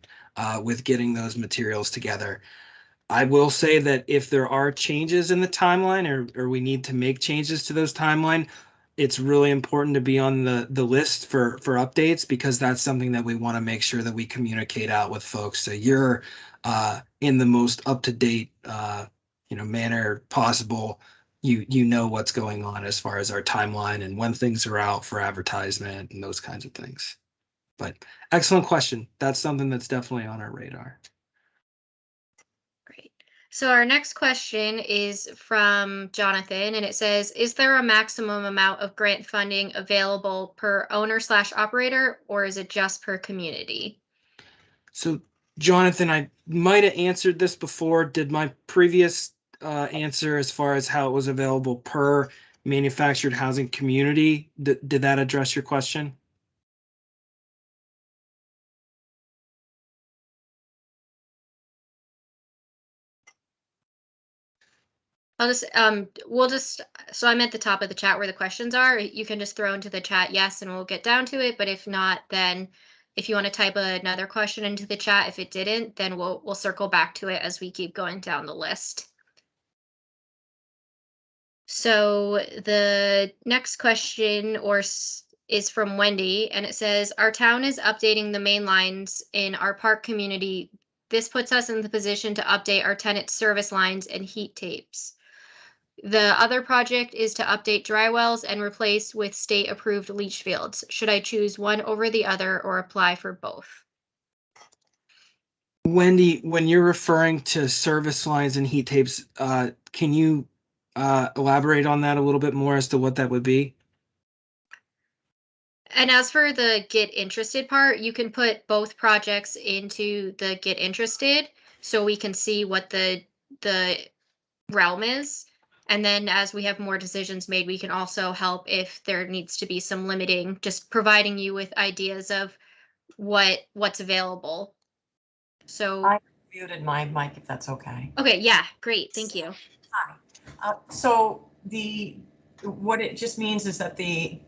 with getting those materials together. I will say that if there are changes in the timeline or we need to make changes to those timeline, it's really important to be on the list for updates, because that's something that we want to make sure that we communicate out with folks. So you're in the most up-to-date manner possible. You know what's going on as far as our timeline and when things are out for advertisement and those kinds of things. But excellent question. That's something that's definitely on our radar. Great. So our next question is from Jonathan, and it says, is there a maximum amount of grant funding available per owner/operator, or is it just per community? So, Jonathan, I might have answered this before. Did my previous answer as far as how it was available per manufactured housing community, did that address your question? I'll just, so I'm at the top of the chat where the questions are. You can just throw into the chat yes, and we'll get down to it. But if not, then if you want to type another question into the chat, if it didn't, then we'll circle back to it as we keep going down the list. So the next question is from Wendy, and it says, our town is updating the main lines in our park community. This puts us in the position to update our tenant service lines and heat tapes. The other project is to update dry wells and replace with state-approved leach fields. Should I choose one over the other or apply for both? Wendy, when you're referring to service lines and heat tapes, can you elaborate on that a little bit more as to what that would be? And as for the get interested part, you can put both projects into the get interested so we can see what the realm is. And then as we have more decisions made, we can also help if there needs to be some limiting, just providing you with ideas of what's available. So I muted my mic if that's okay. Okay, yeah, great, thank you. Hi. So what it just means is that the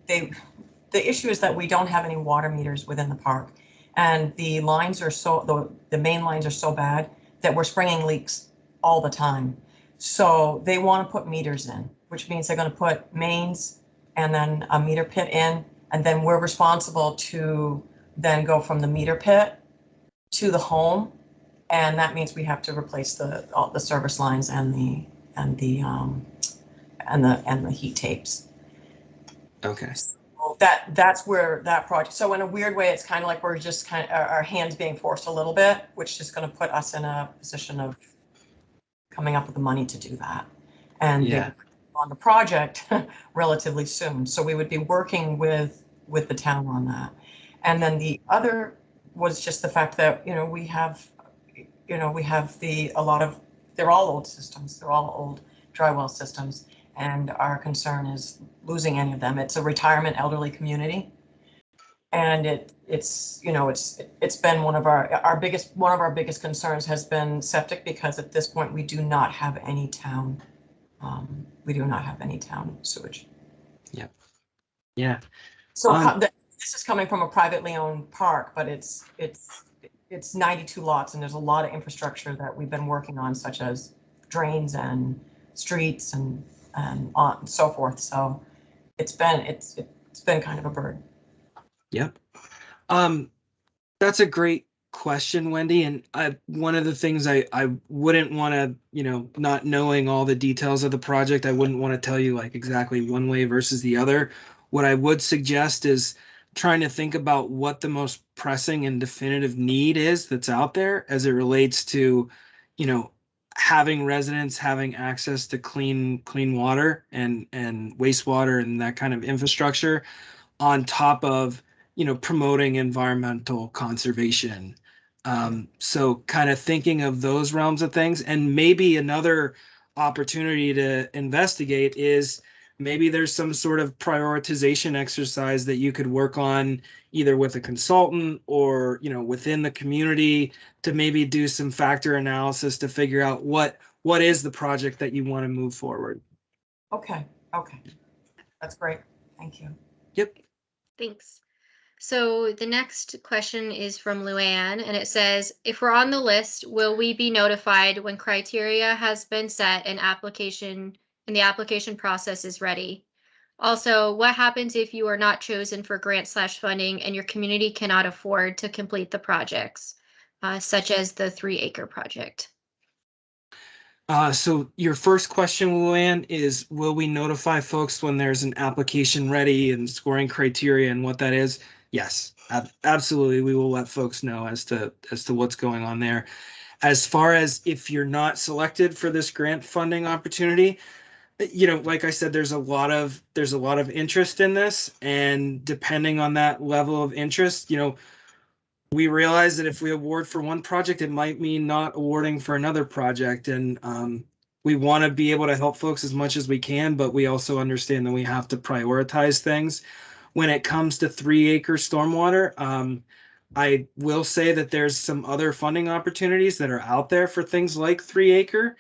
issue is that we don't have any water meters within the park, and the lines are the main lines are so bad that we're springing leaks all the time. So they want to put meters in, which means they're going to put mains and then a meter pit in, and then we're responsible to then go from the meter pit to the home, and that means we have to replace all the service lines and the heat tapes. Okay. So that's where that project, so in a weird way, it's kind of like we're just kind of, our hands being forced a little bit, which is going to put us in a position of coming up with the money to do that. And they Yeah. would on the project relatively soon. So we would be working with the town on that. And then the other was just the fact that, we have a lot of, they're all old systems, they're all old dry well systems. And our concern is losing any of them. It's a retirement elderly community. And it's been one of our biggest concerns has been septic, because at this point we do not have any town sewage. Yep. Yeah. So this is coming from a privately owned park, but it's 92 lots, and there's a lot of infrastructure that we've been working on, such as drains and streets and on and so forth. So it's been kind of a burden. Yep. That's a great question, Wendy. And one of the things I wouldn't want to, not knowing all the details of the project, I wouldn't want to tell you like exactly one way versus the other. What I would suggest is trying to think about what the most pressing and definitive need is that's out there as it relates to, having residents having access to clean water and wastewater and that kind of infrastructure on top of promoting environmental conservation. So kind of thinking of those realms of things. And maybe another opportunity to investigate is maybe there's some sort of prioritization exercise that you could work on either with a consultant or within the community to maybe do some factor analysis to figure out what is the project that you want to move forward. Okay. That's great. Thank you. Yep. Thanks. So the next question is from Luann, and it says, if we're on the list, will we be notified when criteria has been set and the application process is ready? Also, what happens if you are not chosen for grant/funding and your community cannot afford to complete the projects, such as the 3-acre project? So your first question, Luann, is will we notify folks when there's an application ready and scoring criteria and what that is? Yes, absolutely. We will let folks know as to what's going on there. As far as if you're not selected for this grant funding opportunity, like I said, there's a lot of interest in this, and depending on that level of interest, we realize that if we award for one project, it might mean not awarding for another project. And we want to be able to help folks as much as we can, but we also understand that we have to prioritize things. When it comes to 3-acre stormwater, I will say that there's some other funding opportunities that are out there for things like 3-acre.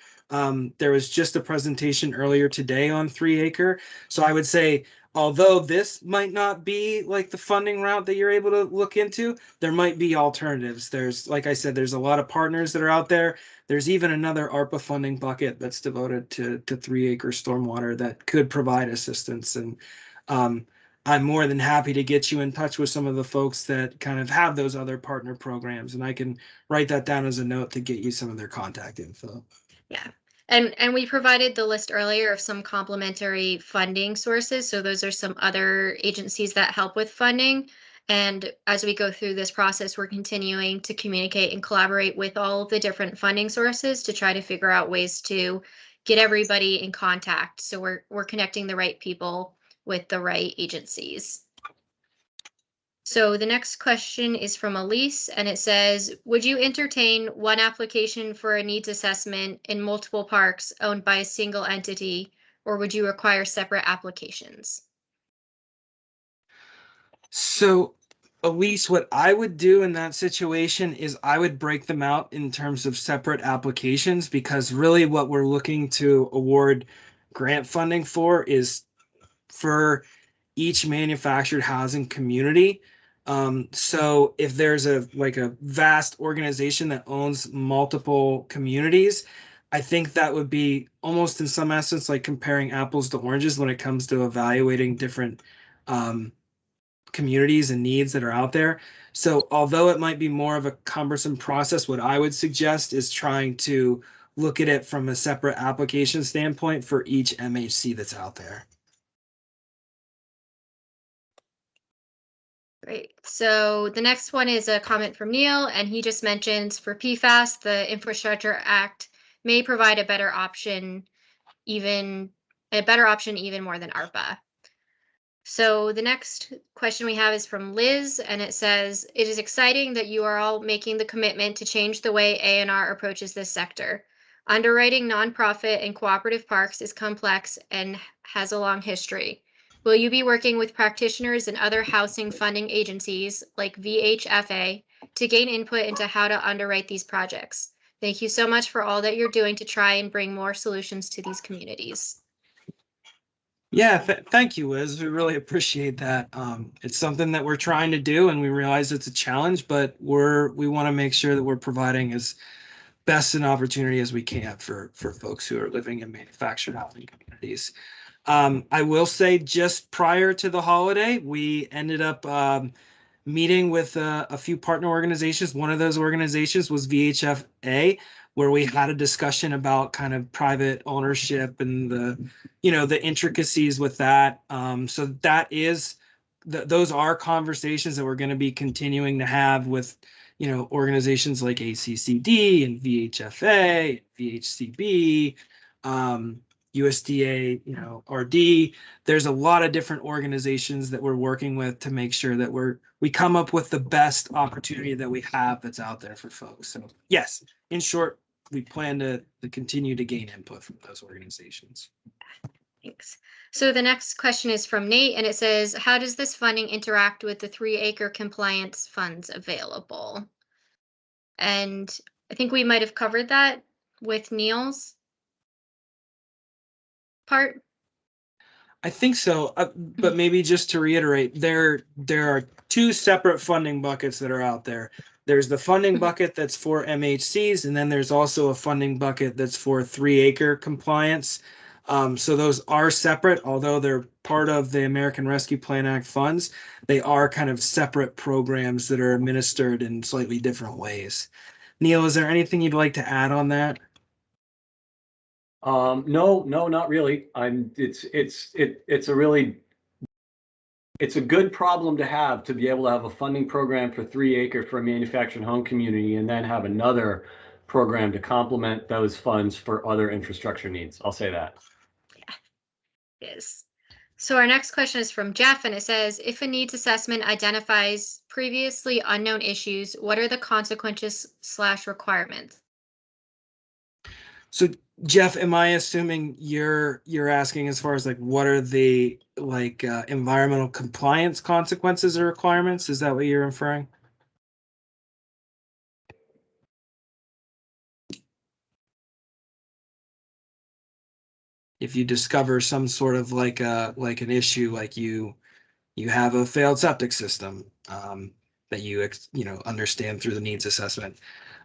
There was just a presentation earlier today on 3-acre. So I would say, although this might not be like the funding route that you're able to look into, there might be alternatives. There's, like I said, there's a lot of partners that are out there. There's even another ARPA funding bucket that's devoted to 3-acre stormwater that could provide assistance. And I'm more than happy to get you in touch with some of the folks that kind of have those other partner programs, and I can write that down as a note to get you some of their contact info. Yeah. And we provided the list earlier of some complementary funding sources. So those are some other agencies that help with funding. And as we go through this process, we're continuing to communicate and collaborate with all of the different funding sources to try to figure out ways to get everybody in contact. So we're connecting the right people with the right agencies. So the next question is from Elise, and it says, would you entertain one application for a needs assessment in multiple parks owned by a single entity, or would you require separate applications? So, Elise, what I would do in that situation is I would break them out in terms of separate applications, because really what we're looking to award grant funding for is for each manufactured housing community. So if there's a vast organization that owns multiple communities, I think that would be almost in some essence like comparing apples to oranges when it comes to evaluating different communities and needs that are out there. So although it might be more of a cumbersome process, what I would suggest is trying to look at it from a separate application standpoint for each MHC that's out there. Great. So the next one is a comment from Neil, and he just mentions for PFAS, the Infrastructure Act may provide a better option, even more than ARPA. So the next question we have is from Liz, and it says, it is exciting that you are all making the commitment to change the way ANR approaches this sector. Underwriting nonprofit and cooperative parks is complex and has a long history. Will you be working with practitioners and other housing funding agencies like VHFA to gain input into how to underwrite these projects? Thank you so much for all that you're doing to try and bring more solutions to these communities. Yeah, thank you, Liz. We really appreciate that. It's something that we're trying to do, and we realize it's a challenge, but we want to make sure that we're providing as best an opportunity as we can for folks who are living in manufactured housing communities. I will say, just prior to the holiday, we ended up meeting with a few partner organizations. One of those organizations was VHFA, where we had a discussion about kind of private ownership and the intricacies with that. So that is, those are conversations that we're going to be continuing to have with, organizations like ACCD and VHFA, VHCB, USDA, RD. There's a lot of different organizations that we're working with to make sure that we come up with the best opportunity that we have that's out there for folks. So yes, in short, we plan to continue to gain input from those organizations. Thanks. So the next question is from Nate, and it says, how does this funding interact with the 3-acre compliance funds available? And I think we might have covered that with Neil's part. I think so, but maybe just to reiterate, there are two separate funding buckets that are out there. There's the funding bucket that's for MHCs, and then there's also a funding bucket that's for 3-acre compliance. So those are separate, although they're part of the American Rescue Plan Act funds. They are kind of separate programs that are administered in slightly different ways. Neil, is there anything you'd like to add on that? No, not really. It's a good problem to have, to be able to have a funding program for 3-acre for a manufactured home community and then have another program to complement those funds for other infrastructure needs. I'll say that. Yeah, it is. So our next question is from Jeff, and it says, if a needs assessment identifies previously unknown issues, what are the consequences/requirements? So Jeff, am I assuming you're asking as far as like what are the environmental compliance consequences or requirements? Is that what you're inferring? If you discover some sort of like an issue, like you have a failed septic system that you understand through the needs assessment.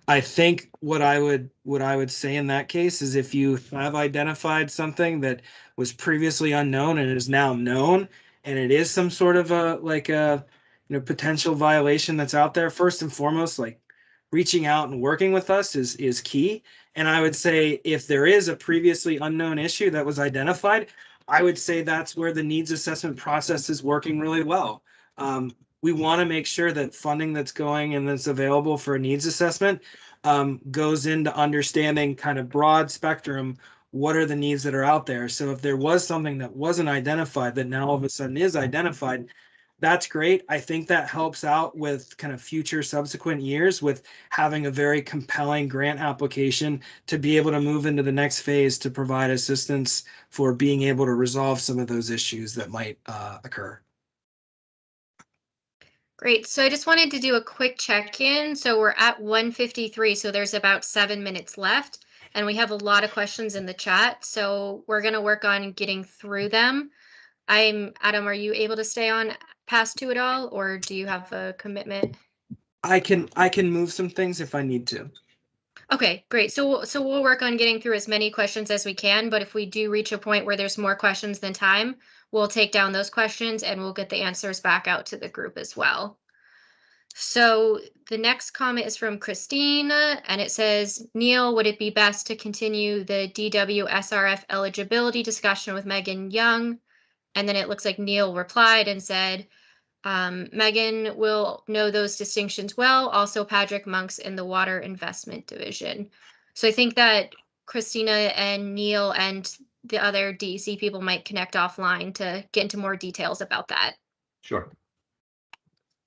I think what I would say in that case is if you have identified something that was previously unknown and is now known, and it is some sort of a potential violation that's out there, first and foremost, like reaching out and working with us is key. And I would say if there is a previously unknown issue that was identified, I would say that's where the needs assessment process is working really well. We want to make sure that funding that's going and that's available for a needs assessment goes into understanding kind of broad spectrum, what are the needs that are out there. So if there was something that wasn't identified that now all of a sudden is identified, that's great. I think that helps out with kind of future subsequent years with having a very compelling grant application to be able to move into the next phase to provide assistance for being able to resolve some of those issues that might occur. Great. So I just wanted to do a quick check-in. So we're at 1:53, so there's about 7 minutes left, and we have a lot of questions in the chat. So we're going to work on getting through them. Adam, are you able to stay on past 2 at all, or do you have a commitment? I can move some things if I need to. Okay, great. So we'll work on getting through as many questions as we can, but if we do reach a point where there's more questions than time, we'll take down those questions and we'll get the answers back out to the group as well. So the next comment is from Christine, and it says, Neil, would it be best to continue the DW SRF eligibility discussion with Megan Young? And then it looks like Neil replied and said, Megan will know those distinctions well. Also, Patrick Monk's in the Water Investment Division. So I think that Christina and Neil and the other DEC people might connect offline to get into more details about that. Sure.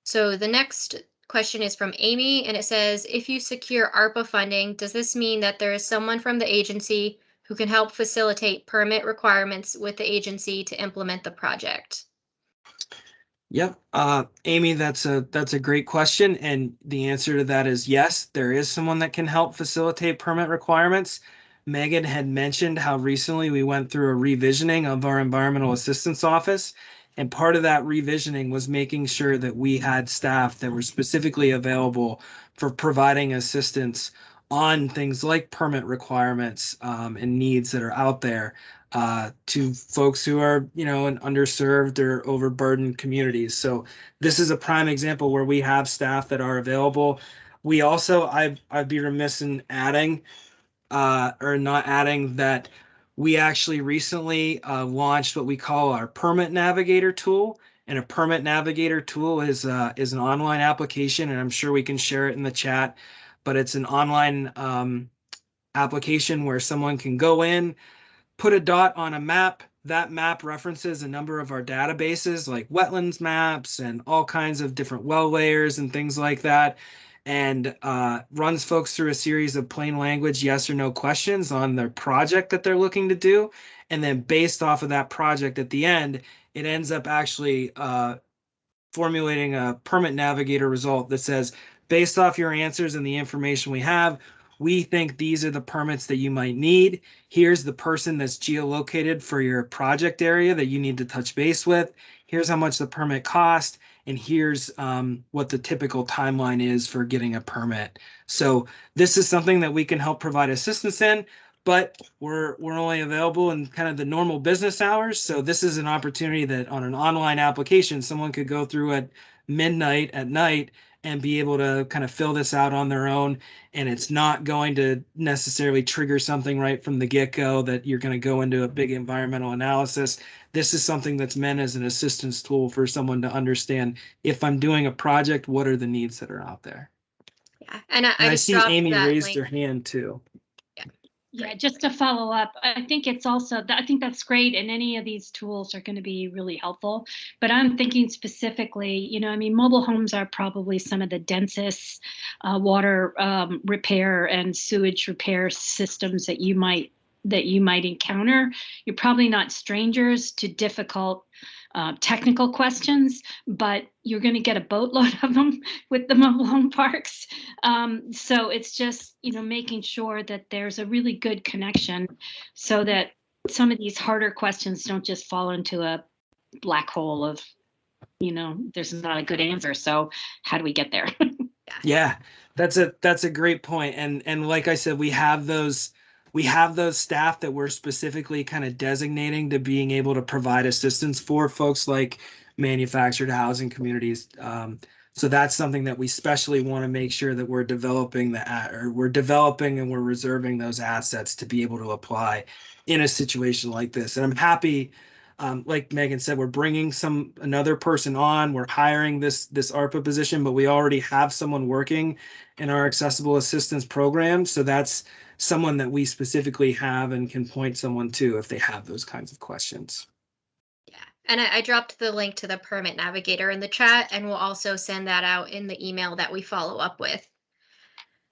So the next question is from Amy, and it says, if you secure ARPA funding, does this mean that there is someone from the agency who can help facilitate permit requirements with the agency to implement the project? Yep. Amy, that's a great question. And the answer to that is yes, there is someone that can help facilitate permit requirements. Megan had mentioned how recently we went through a revisioning of our environmental assistance office. And part of that revisioning was making sure that we had staff that were specifically available for providing assistance on things like permit requirements and needs that are out there to folks who are, in underserved or overburdened communities. So this is a prime example where we have staff that are available. We also, I'd be remiss in adding or not adding that we actually recently launched what we call our Permit Navigator tool. And a Permit Navigator tool is an online application, and I'm sure we can share it in the chat. But it's an online application where someone can go in, put a dot on a map. That map references a number of our databases like wetlands maps and all kinds of different well layers and things like that, and runs folks through a series of plain language yes or no questions on their project that they're looking to do. And then based off of that project at the end, it ends up actually formulating a Permit Navigator result that says, based off your answers and the information we have, we think these are the permits that you might need. Here's the person that's geolocated for your project area that you need to touch base with. Here's how much the permit cost. And here's what the typical timeline is for getting a permit. So this is something that we can help provide assistance in, but we're only available in kind of the normal business hours. So this is an opportunity that on an online application, someone could go through at midnight at night and be able to kind of fill this out on their own. And it's not going to necessarily trigger something right from the get-go that you're going to go into a big environmental analysis. This is something that's meant as an assistance tool for someone to understand, if I'm doing a project, what are the needs that are out there? Yeah, and I And I just see dropped Amy that raised link. her hand too. Yeah, just to follow up, I think it's also, I think that's great, and any of these tools are going to be really helpful. But I'm thinking specifically, I mean, mobile homes are probably some of the densest water repair and sewage repair systems that you might encounter. You're probably not strangers to difficult technical questions, but you're going to get a boatload of them with the mobile home parks. So it's just, making sure that there's a really good connection so that some of these harder questions don't just fall into a black hole of, there's not a good answer. So how do we get there? Yeah, that's a great point. And like I said, we have those staff that we're specifically kind of designating to being able to provide assistance for folks like manufactured housing communities. So that's something that we especially want to make sure that we're developing and we're reserving those assets to be able to apply in a situation like this. And I'm happy, like Megan said, we're bringing another person on. We're hiring this ARPA position, but we already have someone working in our accessible assistance program. So that's someone that we specifically have and can point someone to if they have those kinds of questions. Yeah, and I dropped the link to the Permit Navigator in the chat, and we'll also send that out in the email that we follow up with.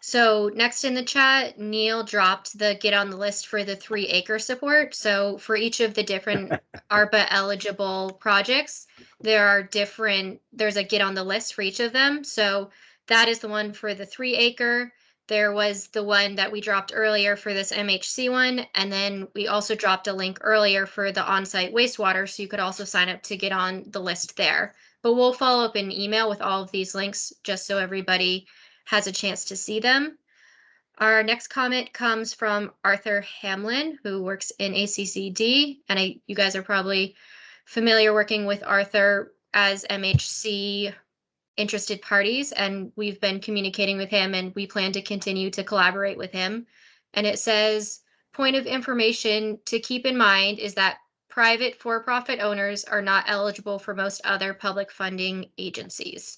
So next in the chat, Neil dropped the get on the list for the 3-acre support. So for each of the different ARPA eligible projects, there's a get on the list for each of them. So that is the one for the 3-acre. There was the one that we dropped earlier for this MHC one. And then we also dropped a link earlier for the on-site wastewater. So you could also sign up to get on the list there. But we'll follow up in email with all of these links just so everybody has a chance to see them. Our next comment comes from Arthur Hamlin, who works in ACCD, and you guys are probably familiar working with Arthur as MHC interested parties, and we've been communicating with him, and we plan to continue to collaborate with him. And it says, point of information to keep in mind is that private for-profit owners are not eligible for most other public funding agencies.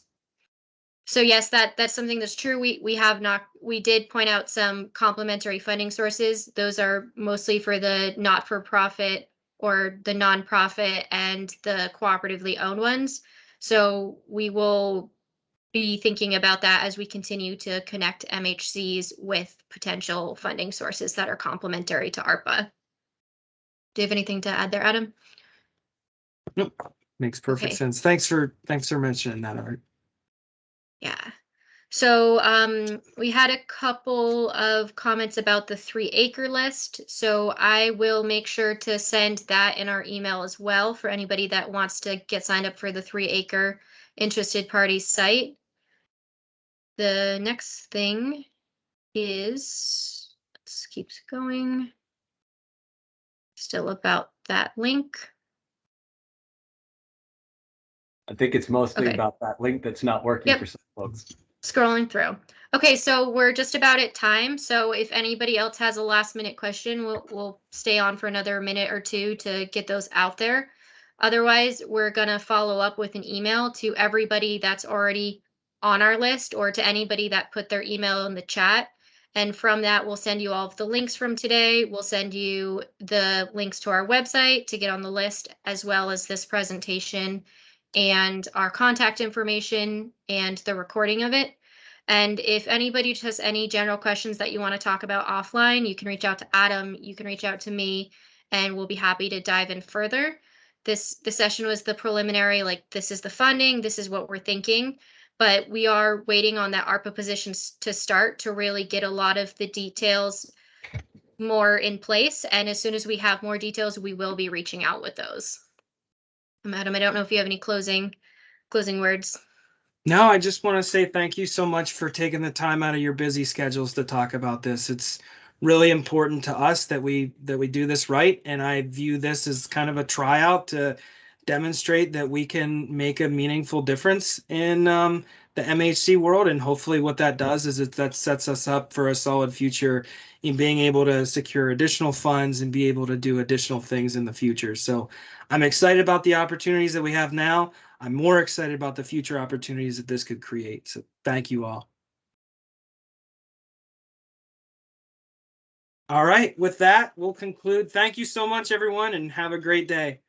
So yes, that's something that's true. We did point out some complementary funding sources. Those are mostly for the not-for-profit or the nonprofit and the cooperatively owned ones. So we will be thinking about that as we continue to connect MHCs with potential funding sources that are complementary to ARPA. Do you have anything to add there, Adam? Nope. Makes perfect Okay. sense. Thanks for mentioning that, Art. Yeah. So we had a couple of comments about the 3-acre list. So I will make sure to send that in our email as well for anybody that wants to get signed up for the 3-acre interested parties site. The next thing is, let's keep going. Still about that link. I think it's mostly Okay. about that link that's not working Yep. for some folks. Scrolling through. Okay, so we're just about at time. So if anybody else has a last minute question, we'll stay on for another minute or two to get those out there. Otherwise, we're gonna follow up with an email to everybody that's already on our list or to anybody that put their email in the chat. And from that, we'll send you all of the links from today. We'll send you the links to our website to get on the list, as well as this presentation and our contact information and the recording of it. And if anybody just has any general questions that you want to talk about offline, you can reach out to Adam, you can reach out to me, and we'll be happy to dive in further. This session was the preliminary, like this is the funding, this is what we're thinking, but we are waiting on that ARPA positions to start to really get a lot of the details more in place. And as soon as we have more details, we will be reaching out with those. Adam, I don't know if you have any closing words. No, I just want to say thank you so much for taking the time out of your busy schedules to talk about this. It's really important to us that we do this right, and I view this as kind of a tryout to demonstrate that we can make a meaningful difference in the MHC world. And hopefully what that does is that sets us up for a solid future in being able to secure additional funds and be able to do additional things in the future. So I'm excited about the opportunities that we have now. I'm more excited about the future opportunities that this could create. So thank you all. All right, with that, we'll conclude. Thank you so much, everyone, and have a great day.